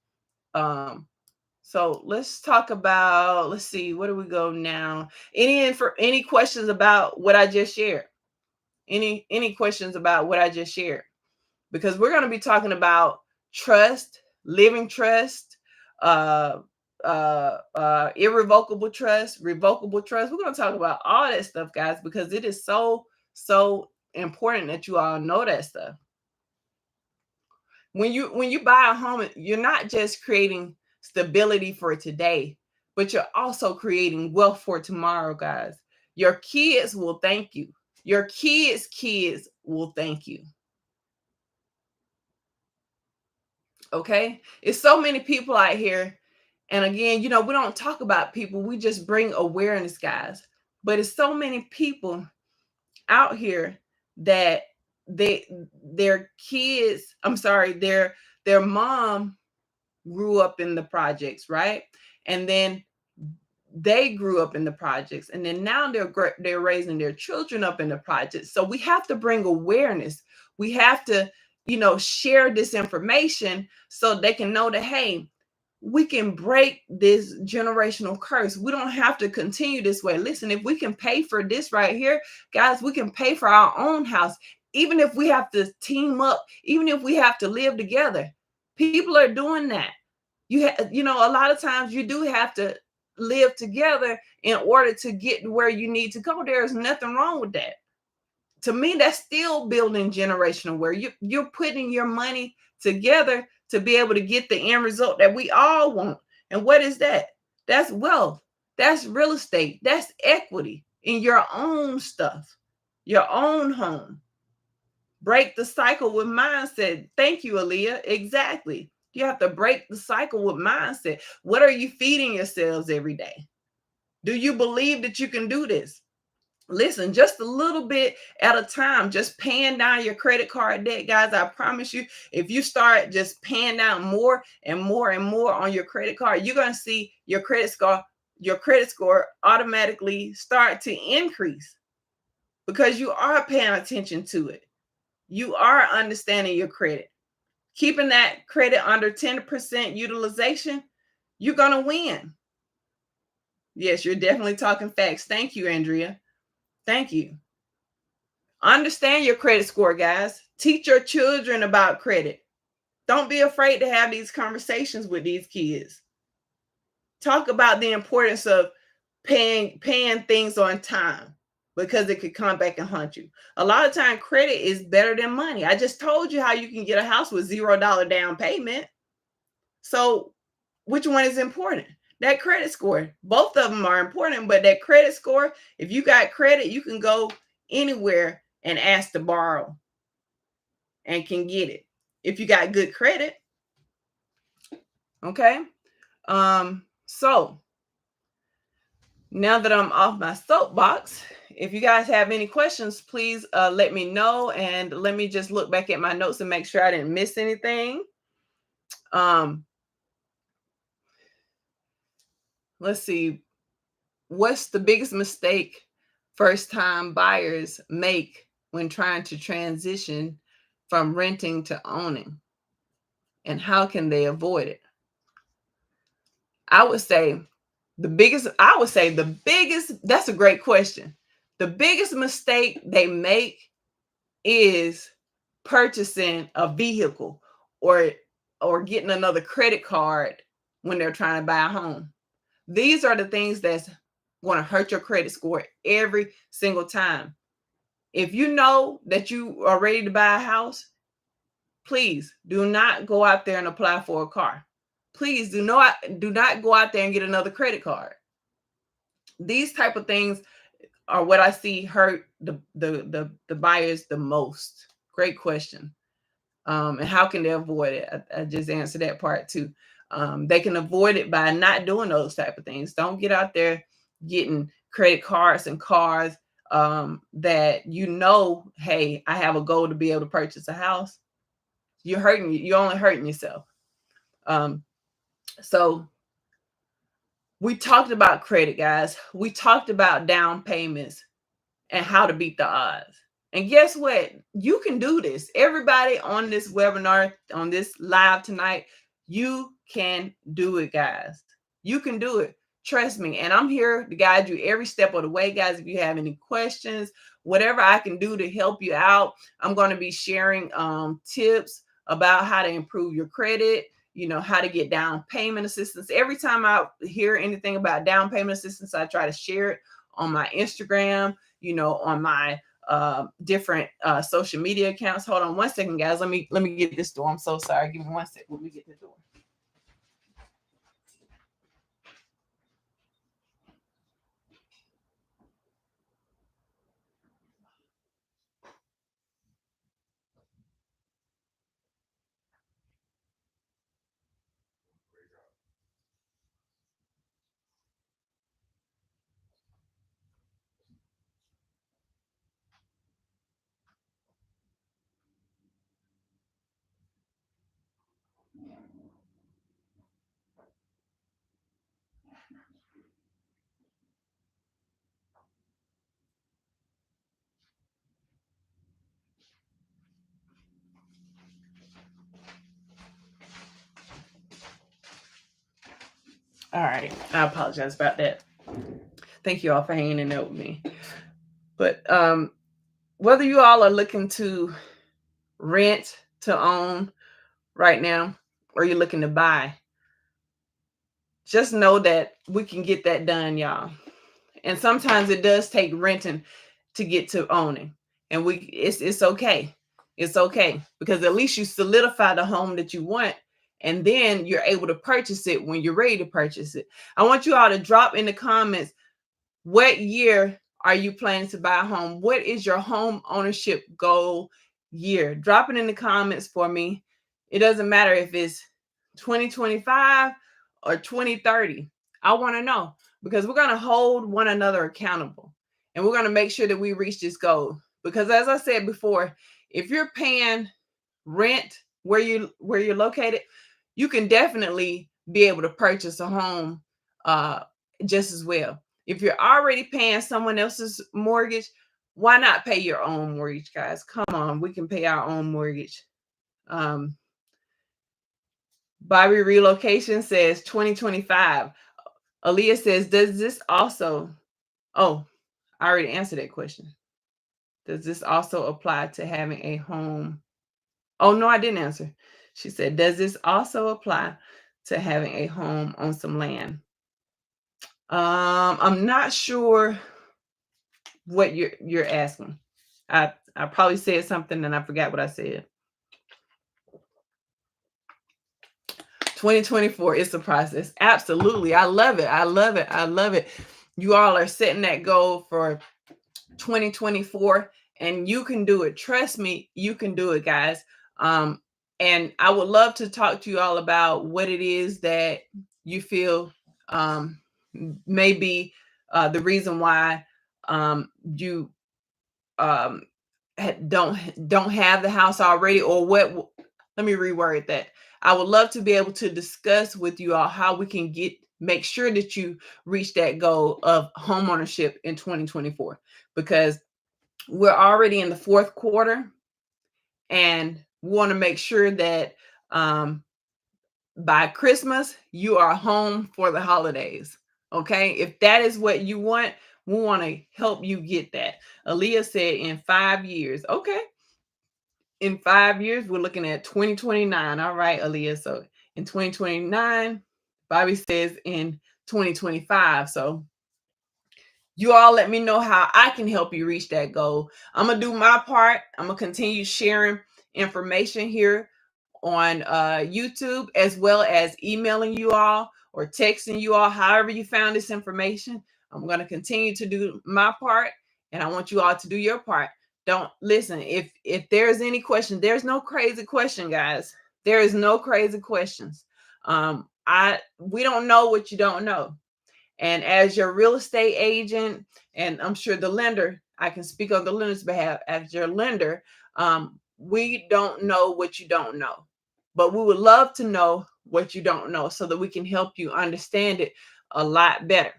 So let's talk about, let's see, where do we go now? Any questions about what I just shared? Any questions about what I just shared? Because we're going to be talking about trust, living trust, irrevocable trust, revocable trust. We're going to talk about all that stuff, guys, because it is so important that you all know that stuff. When you buy a home, you're not just creating stability for today, but you're also creating wealth for tomorrow, guys. Your kids will thank you. Your kids will thank you. Okay, it's so many people out here, and again, we don't talk about people, we just bring awareness, guys. But it's so many people out here that their kids, their mom grew up in the projects, right? And then they grew up in the projects, and then now they're raising their children up in the projects. So we have to bring awareness. We have to share this information so they can know that, hey, we can break this generational curse. We don't have to continue this way. Listen, if we can pay for this right here, guys, we can pay for our own house. Even if we have to team up, even if we have to live together, people are doing that. A lot of times you do have to live together in order to get where you need to go. There's nothing wrong with that. To me, that's still building generational, where you're putting your money together to be able to get the end result that we all want. And what is that? That's wealth. That's real estate. That's equity in your own stuff, your own home. Break the cycle with mindset. Thank you, Aaliyah. Exactly. You have to break the cycle with mindset. What are you feeding yourselves every day? Do you believe that you can do this? Listen, just a little bit at a time, just paying down your credit card debt, guys. I promise you, if you start just paying down more and more and more on your credit card, you're going to see your credit score automatically start to increase, because you are paying attention to it. You are understanding your credit. Keeping that credit under 10% utilization, you're going to win. Yes, you're definitely talking facts. Thank you, Andrea. Thank you. Understand your credit score, guys. Teach your children about credit. Don't be afraid to have these conversations with these kids. Talk about the importance of paying things on time, because it could come back and haunt you. A lot of time, credit is better than money. I just told you how you can get a house with $0 down payment. So which one is important? That credit score. Both of them are important, but that credit score, if you got credit, you can go anywhere and ask to borrow and can get it if you got good credit. Okay. So now that I'm off my soapbox, if you guys have any questions, please let me know, and let me just look back at my notes and make sure I didn't miss anything. Let's see. What's the biggest mistake first time buyers make when trying to transition from renting to owning, and how can they avoid it? I would say that's a great question. The biggest mistake they make is purchasing a vehicle, or getting another credit card when they're trying to buy a home. These are the things that's going to hurt your credit score every single time. If you know that you are ready to buy a house, please do not go out there and apply for a car. Please do not go out there and get another credit card. These type of things are what I see hurt the buyers the most. Great question. And how can they avoid it? I just answered that part too. They can avoid it by not doing those type of things. Don't get out there getting credit cards and cars that hey, I have a goal to be able to purchase a house. You're only hurting yourself. So we talked about credit, guys. We talked about down payments and how to beat the odds. And guess what? You can do this. Everybody on this webinar, on this live tonight, you can do it, guys. You can do it. Trust me. And I'm here to guide you every step of the way, guys. If you have any questions, whatever I can do to help you out, I'm going to be sharing tips about how to improve your credit, how to get down payment assistance. Every time I hear anything about down payment assistance, I try to share it on my Instagram, on my different social media accounts. Hold on one second, guys. Let me get this door. I'm so sorry. Give me 1 second. Let me get the door. All right. I apologize about that. Thank you all for hanging in there with me. But whether you all are looking to rent to own right now or you're looking to buy, just know that we can get that done, y'all. And sometimes it does take renting to get to owning. And it's okay. It's okay because at least you solidify the home that you want, and then you're able to purchase it when you're ready to purchase it. I want you all to drop in the comments, what year are you planning to buy a home? What is your home ownership goal year? Drop it in the comments for me. It doesn't matter if it's 2025 or 2030. I want to know because we're going to hold one another accountable and we're going to make sure that we reach this goal. Because as I said before, if you're paying rent where you're located, you can definitely be able to purchase a home just as well. If you're already paying someone else's mortgage, why not pay your own mortgage, guys? Come on, we can pay our own mortgage. Bobby Relocation says 2025. Aaliyah says, does this also, oh, I already answered that question. Does this also apply to having a home? Oh, no, I didn't answer. She said, does this also apply to having a home on some land? I'm not sure what you're asking. I probably said something and I forgot what I said. 2024, it's a process. Absolutely. I love it. I love it. I love it. You all are setting that goal for 2024 and you can do it. Trust me, you can do it, guys. And I would love to talk to you all about what it is that you feel may be the reason why you don't have the house already, or what. Let me reword that. I would love to be able to discuss with you all how we can make sure that you reach that goal of homeownership in 2024, because we're already in the fourth quarter and we want to make sure that by Christmas you are home for the holidays. Okay, if that is what you want, we want to help you get that. Aaliyah said in 5 years. Okay, in 5 years, we're looking at 2029. All right, Aaliyah. So in 2029, Bobby says in 2025. So you all let me know how I can help you reach that goal. I'm going to do my part. I'm going to continue sharing information here on YouTube, as well as emailing you all or texting you all, however you found this information. I'm going to continue to do my part, and I want you all to do your part. Don't listen. If there's any question, there's no crazy question, guys. There is no crazy questions. We don't know what you don't know. And as your real estate agent, and I'm sure the lender, I can speak on the lender's behalf, as your lender, we don't know what you don't know. But we would love to know what you don't know so that we can help you understand it a lot better.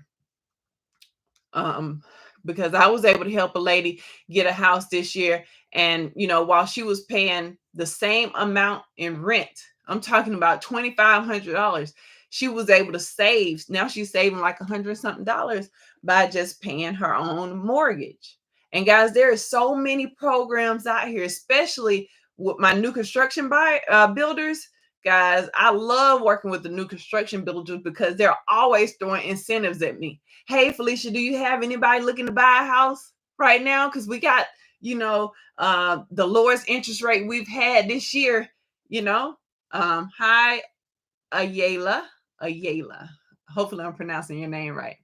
Because I was able to help a lady get a house this year. And, while she was paying the same amount in rent, I'm talking about $2,500, she was able to save. Now she's saving like $100 something by just paying her own mortgage. And guys, there are so many programs out here, especially with my new construction builders. Guys, I love working with the new construction builders because they're always throwing incentives at me. Hey, Felicia, do you have anybody looking to buy a house right now? Because we got, the lowest interest rate we've had this year. Hi, Ayala. Hopefully I'm pronouncing your name right.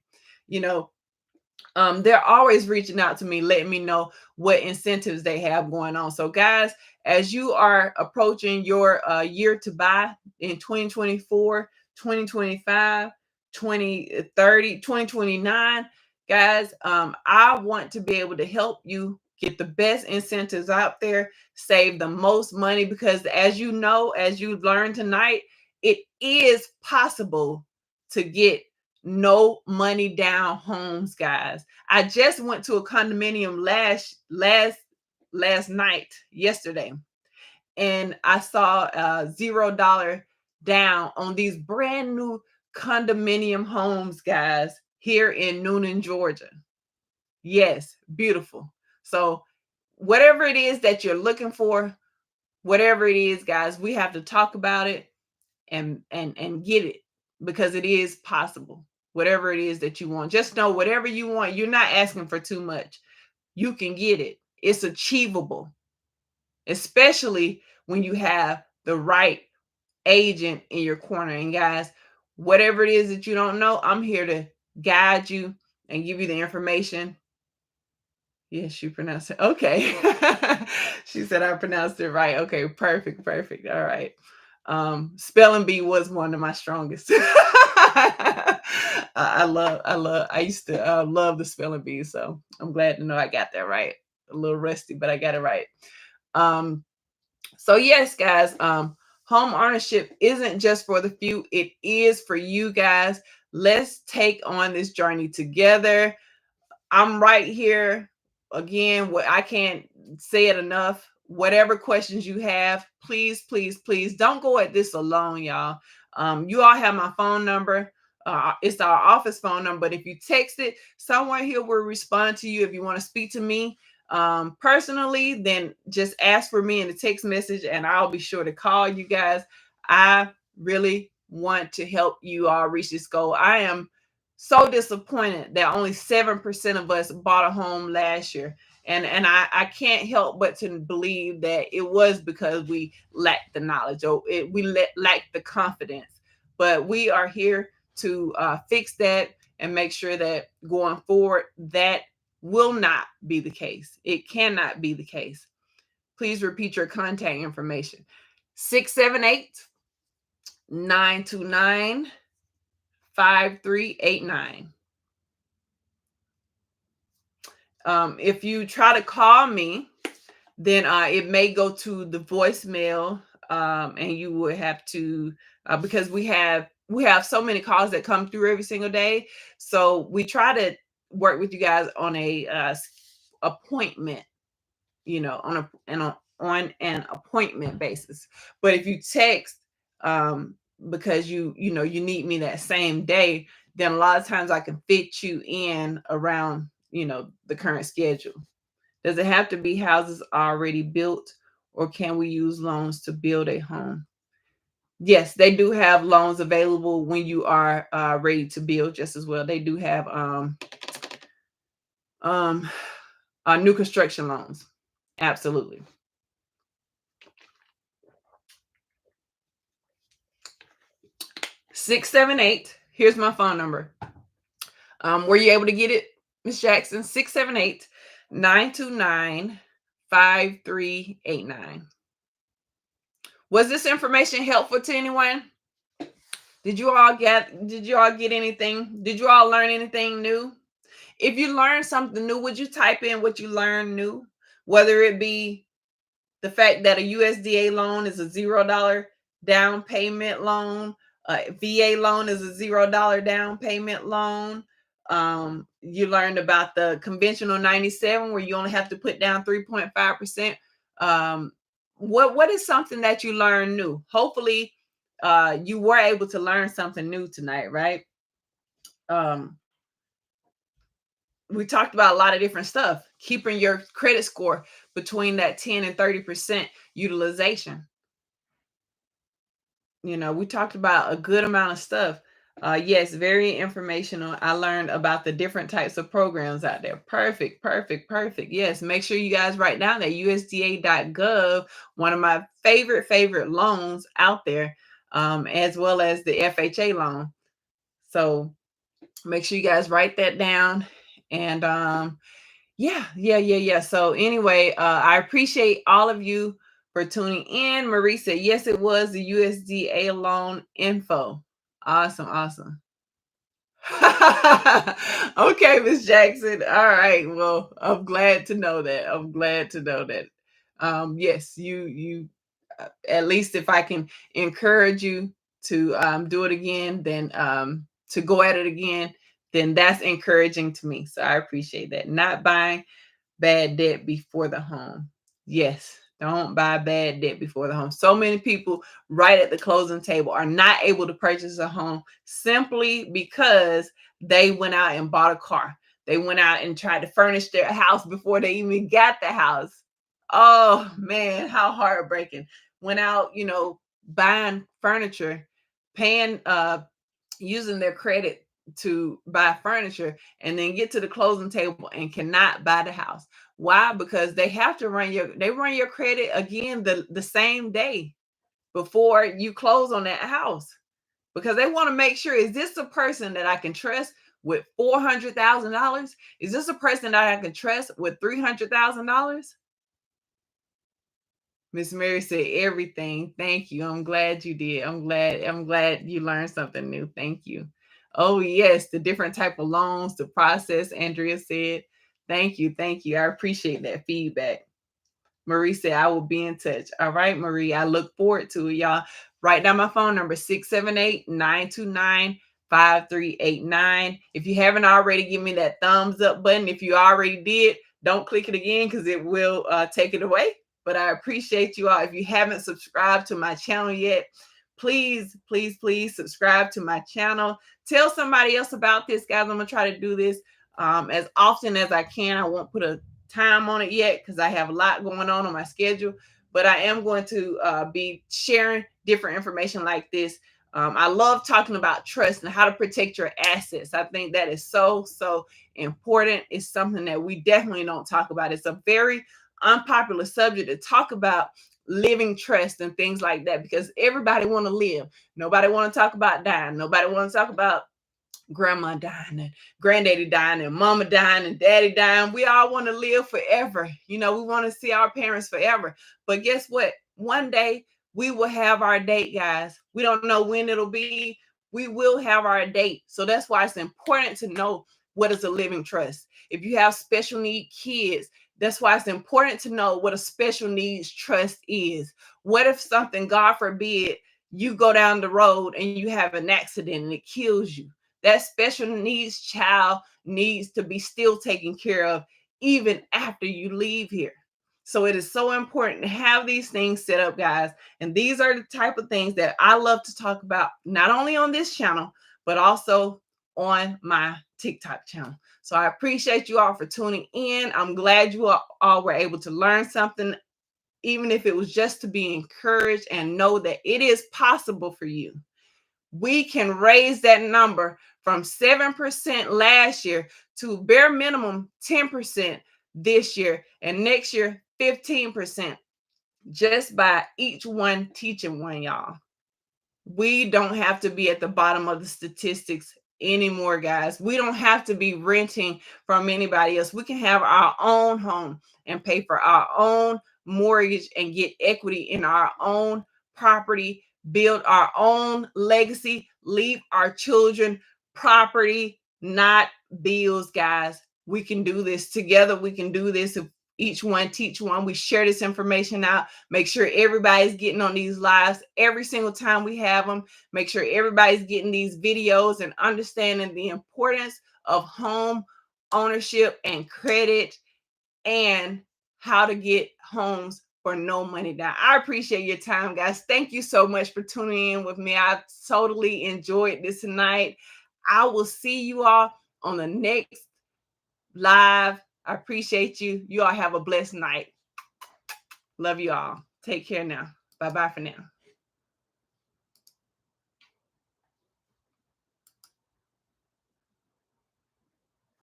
They're always reaching out to me, letting me know what incentives they have going on. So guys, as you are approaching your year to buy in 2024, 2025, 2030, 2029, guys, I want to be able to help you get the best incentives out there, save the most money, because as you know, as you've learned tonight, it is possible to get no money down homes, guys. I just went to a condominium yesterday, and I saw $0 down on these brand new condominium homes, guys, here in Noonan, Georgia. Yes, beautiful. So whatever it is that you're looking for, whatever it is, guys, we have to talk about it and get it, because it is possible. Whatever it is that you want, just know whatever you want, you're not asking for too much. You can get it. It's achievable, especially when you have the right agent in your corner. And guys, whatever it is that you don't know, I'm here to guide you and give you the information. Yes, you pronounced it. Okay. She said I pronounced it right. Okay, perfect, perfect. All right. Spelling bee was one of my strongest. I used to love the spelling bee, so I'm glad to know I got that right. A little rusty, but I got it right. Um, so yes, guys, home ownership isn't just for the few, it is for you guys. Let's take on this journey together. I'm right here. Again, what I can't say it enough. Whatever questions you have, please, please, please don't go at this alone, y'all. You all have my phone number. It's our office phone number. But if you text it, someone here will respond to you. If you want to speak to me personally, then just ask for me in the text message, and I'll be sure to call you guys. I really want to help you all reach this goal. I am so disappointed that only 7% of us bought a home last year. And I can't help but to believe that it was because we lacked the knowledge, or lacked the confidence. But we are here to fix that and make sure that going forward, that will not be the case. It cannot be the case. Please repeat your contact information: 678 929 5389. If you try to call me, then it may go to the voicemail, and you would have to, because we have so many calls that come through every single day. So we try to work with you guys on a appointment, on an appointment basis. But if you text, because you need me that same day, then a lot of times I can fit you in around the current schedule. Does it have to be houses already built, or can we use loans to build a home? Yes, they do have loans available when you are ready to build just as well. They do have um new construction loans. Absolutely. 678. Here's my phone number. Were you able to get it, Miss Jackson? 678 929 5389. Was this information helpful to anyone? Did you all get anything? Did you all learn anything new? If you learned something new, would you type in what you learned new? Whether it be the fact that a USDA loan is a $0 down payment loan, a VA loan is a $0 down payment loan. You learned about the conventional 97, where you only have to put down 3.5%. What is something that you learned new? Hopefully, you were able to learn something new tonight, right? Um, we talked about a lot of different stuff. Keeping your credit score between that 10 and 30% utilization. We talked about a good amount of stuff. Yes, very informational. I learned about the different types of programs out there. Perfect, perfect, perfect. Yes, make sure you guys write down that USDA.gov, one of my favorite loans out there, as well as the FHA loan. So make sure you guys write that down. And yeah. So anyway, I appreciate all of you for tuning in. Marie said, yes, it was the USDA loan info. Awesome, awesome. Okay, Miss Jackson. All right. Well, I'm glad to know that. I'm glad to know that. Yes, you at least if I can encourage you to do it again, then to go at it again, then that's encouraging to me. So I appreciate that. Not buying bad debt before the home. Yes, Don't buy bad debt before the home. So many people right at the closing table are not able to purchase a home simply because they went out and bought a car. They went out and tried to furnish their house before they even got the house. Oh man, how heartbreaking. Went out, buying furniture, paying using their credit to buy furniture, and then get to the closing table and cannot buy the house. Why? Because they run your credit again the same day before you close on that house, because they want to make sure, is this a person that I can trust with $400,000? Is this a person that I can trust with $300,000? Miss Mary said everything. Thank you. I'm glad you did. I'm glad you learned something new. Thank you. Oh yes, the different type of loans, the process, Andrea said. Thank you. Thank you. I appreciate that feedback. Marie said, I will be in touch. All right, Marie. I look forward to it, y'all. Write down my phone number, 678-929-5389. If you haven't already, give me that thumbs up button. If you already did, don't click it again because it will take it away. But I appreciate you all. If you haven't subscribed to my channel yet, please, please, please subscribe to my channel. Tell somebody else about this, guys. I'm going to try to do this as often as I can. I won't put a time on it yet because I have a lot going on my schedule, but I am going to be sharing different information like this. I love talking about trust and how to protect your assets. I think that is so, so important. It's something that we definitely don't talk about. It's a very unpopular subject to talk about, living trust and things like that, because everybody want to live. Nobody want to talk about dying. Nobody want to talk about grandma dying and granddaddy dying and mama dying and daddy dying. We all want to live forever. We want to see our parents forever. But guess what? One day we will have our date, guys. We don't know when it'll be. We will have our date. So that's why it's important to know what is a living trust. If you have special need kids, that's why it's important to know what a special needs trust is. What if something, God forbid, you go down the road and you have an accident and it kills you? That special needs child needs to be still taken care of even after you leave here. So it is so important to have these things set up, guys. And these are the type of things that I love to talk about, not only on this channel, but also on my TikTok channel. So I appreciate you all for tuning in. I'm glad you all were able to learn something, even if it was just to be encouraged and know that it is possible for you. We can raise that number from 7% last year to bare minimum 10% this year, and next year 15%, just by each one teaching one, y'all. We don't have to be at the bottom of the statistics anymore, guys. We don't have to be renting from anybody else. We can have our own home and pay for our own mortgage and get equity in our own property, build our own legacy, leave our children property, not bills, guys. We can do this together. We can do this if each one teach one. We share this information out. Make sure everybody's getting on these lives every single time we have them. Make sure everybody's getting these videos and understanding the importance of home ownership and credit, and how to get homes for no money down. I appreciate your time, guys. Thank you so much for tuning in with me. I totally enjoyed this tonight. I will see you all on the next live. I appreciate you. You all have a blessed night. Love you all. Take care now. Bye-bye for now.